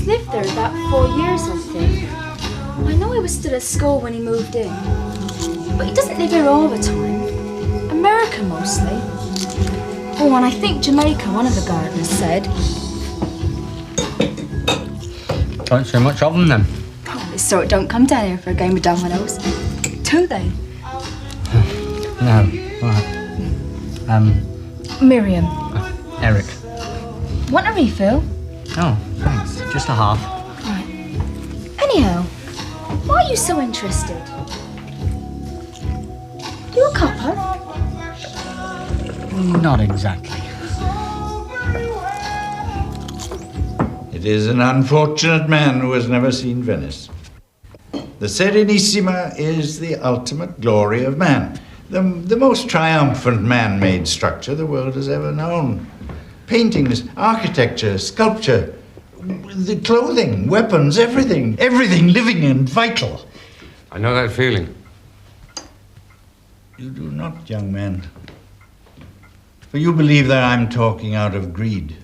He's lived there about 4 years, I think. I know he was still at school when he moved in. But he doesn't live here all the time. America, mostly. Oh, and I think Jamaica, one of the gardeners said. Don't see much of them, then. Oh, they sort don't come down here for a game of dominoes. Do they? No. Right. Miriam. Eric. Want a refill? Oh, thanks. Just a half. Right. Anyhow, why are you so interested? You a copper? Not exactly. It is an unfortunate man who has never seen Venice. The Serenissima is the ultimate glory of man, the most triumphant man-made structure the world has ever known. Paintings, architecture, sculpture, the clothing, weapons, everything living and vital. I know that feeling. You do not, young man. For you believe that I'm talking out of greed.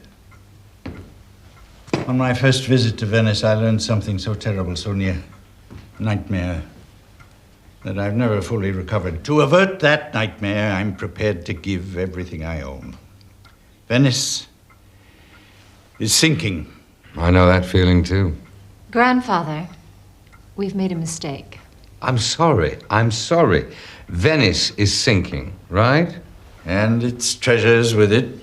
On my first visit to Venice, I learned something so terrible, so near nightmare, that I've never fully recovered. To avert that nightmare, I'm prepared to give everything I own. Venice is sinking. I know that feeling too. Grandfather, we've made a mistake. I'm sorry. Venice is sinking, right? And its treasures with it.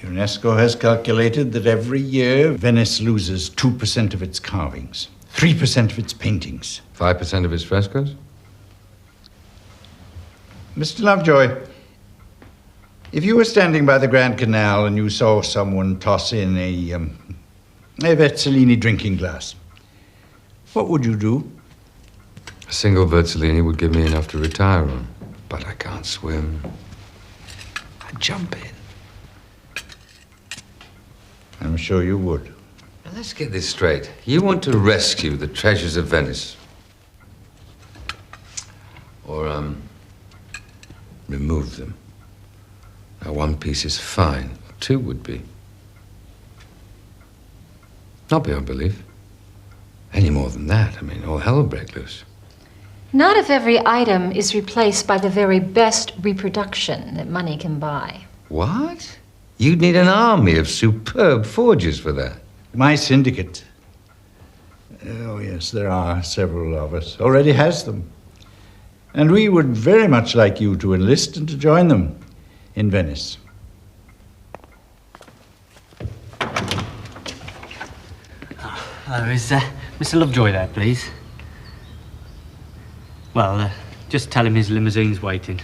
UNESCO has calculated that every year Venice loses 2% of its carvings, 3% of its paintings. 5% of its frescoes? Mr. Lovejoy, if you were standing by the Grand Canal and you saw someone toss in a Verzolini drinking glass, what would you do? A single Verzolini would give me enough to retire on, but I can't swim. I'd jump in. I'm sure you would. Now, let's get this straight. You want to rescue the treasures of Venice. Or, remove them. Now, one piece is fine. Two would be. Not beyond belief. Any more than that, I mean, all hell will break loose. Not if every item is replaced by the very best reproduction that money can buy. What? You'd need an army of superb forgers for that. My syndicate, oh yes, there are several of us, already has them. And we would very much like you to enlist and to join them in Venice. Is Mr. Lovejoy there, please? Well, just tell him his limousine's waiting.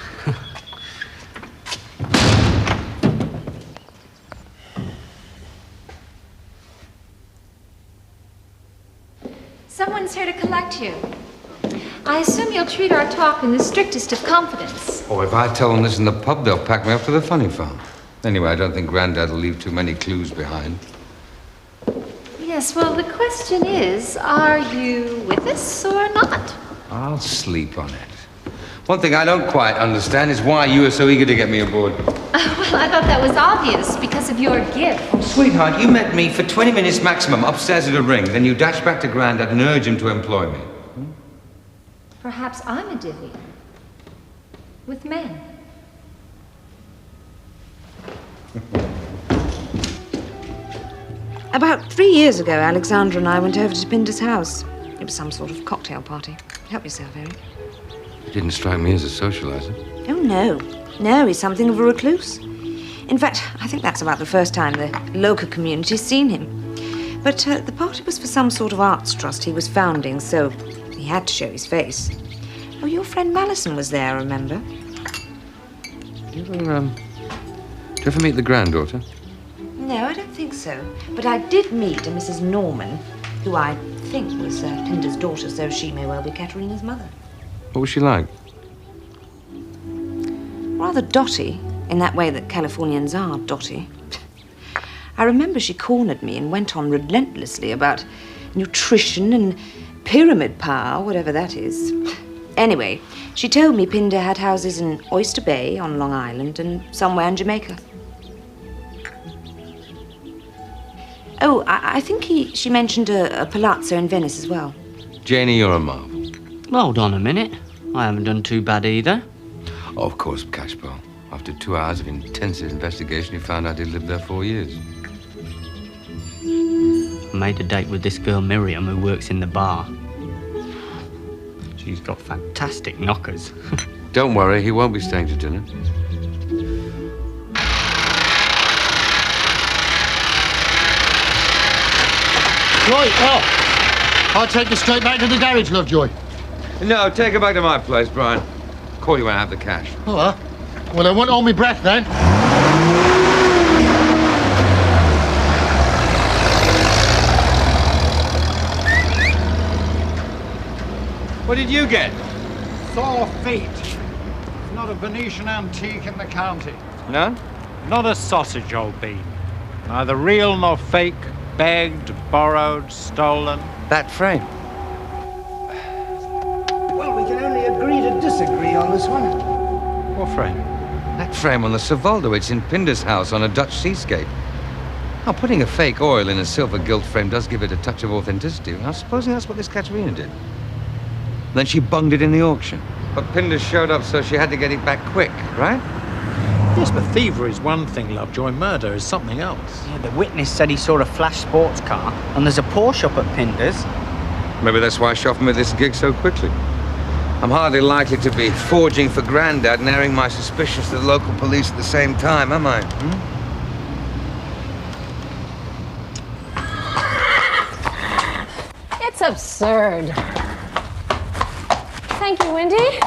Someone's here to collect you. I assume you'll treat our talk in the strictest of confidence. Oh, if I tell them this in the pub, they'll pack me up to the funny farm. Anyway, I don't think Grandad will leave too many clues behind. Yes, well, the question is, are you with us or not? I'll sleep on it. One thing I don't quite understand is why you are so eager to get me aboard. Well, I thought that was obvious because of your gift. Oh, sweetheart, you met me for 20 minutes maximum upstairs at a ring. Then you dashed back to Grandad and urged him to employ me. Perhaps I'm a divvy. With men. About 3 years ago, Alexandra and I went over to Pinder's house. It was some sort of cocktail party. Help yourself, Eric. He didn't strike me as a socializer. Oh, no. No, he's something of a recluse. In fact, I think that's about the first time the local community's seen him. But the party was for some sort of arts trust he was founding, so he had to show his face. Oh, your friend Malison was there, remember? Do you ever meet the granddaughter? No, I don't think so. But I did meet a Mrs. Norman, who I think was Pinder's daughter, so she may well be Katerina's mother. What was she like? Rather dotty, in that way that Californians are dotty. I remember she cornered me and went on relentlessly about nutrition and pyramid power, whatever that is. Anyway, she told me Pinder had houses in Oyster Bay on Long Island and somewhere in Jamaica. Oh, I think she mentioned a palazzo in Venice as well. Janie, you're a marvel. Hold on a minute. I haven't done too bad either. Oh, of course, Cashbow. After 2 hours of intensive investigation, you found out he'd lived there 4 years. I made a date with this girl Miriam who works in the bar. She's got fantastic knockers. Don't worry, he won't be staying to dinner. Right, well, I'll take you straight back to the garage, Lovejoy. No, take her back to my place, Brian. Call you when I have the cash. Oh, well, I won't hold me breath then. What did you get? Saw feet. Not a Venetian antique in the county. None? Not a sausage, old bean. Neither real nor fake, begged, borrowed, stolen. That frame. Well, we can only agree to disagree on this one. What frame? That frame on the Savoldo, it's in Pinder's house on a Dutch seascape. Now, putting a fake oil in a silver gilt frame does give it a touch of authenticity. Now, supposing that's what this Katerina did. Then she bunged it in the auction. But Pinder showed up, so she had to get it back quick, right? Yes, but thievery is one thing, Lovejoy. Murder is something else. Yeah, the witness said he saw a flash sports car, and there's a Porsche up at Pinder's. Maybe that's why she offered me this gig so quickly. I'm hardly likely to be forging for Grandad and airing my suspicions to the local police at the same time, am I? It's absurd. Thank you, Wendy.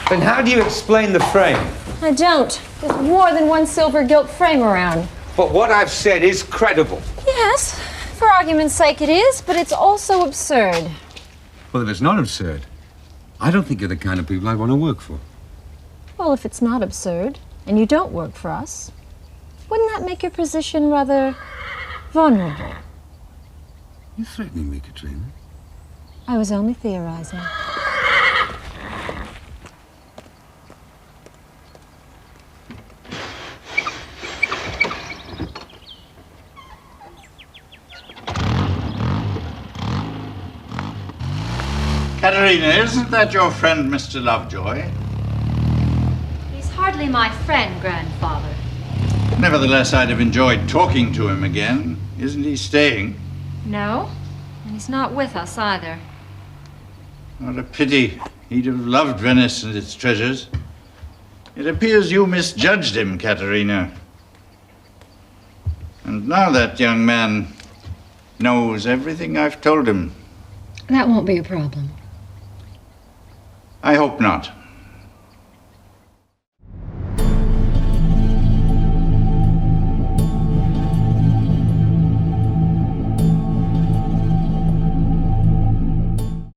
Then how do you explain the frame? I don't. There's more than one silver gilt frame around. But what I've said is credible. Yes, for argument's sake it is, but it's also absurd. Well, if it's not absurd, I don't think you're the kind of people I want to work for. Well, if it's not absurd, and you don't work for us, wouldn't that make your position rather vulnerable? You're threatening me, Katrina. I was only theorizing. Katerina, isn't that your friend, Mr. Lovejoy? He's hardly my friend, Grandfather. Nevertheless, I'd have enjoyed talking to him again. Isn't he staying? No, and he's not with us either. What a pity. He'd have loved Venice and its treasures. It appears you misjudged him, Katerina. And now that young man knows everything I've told him. That won't be a problem. I hope not.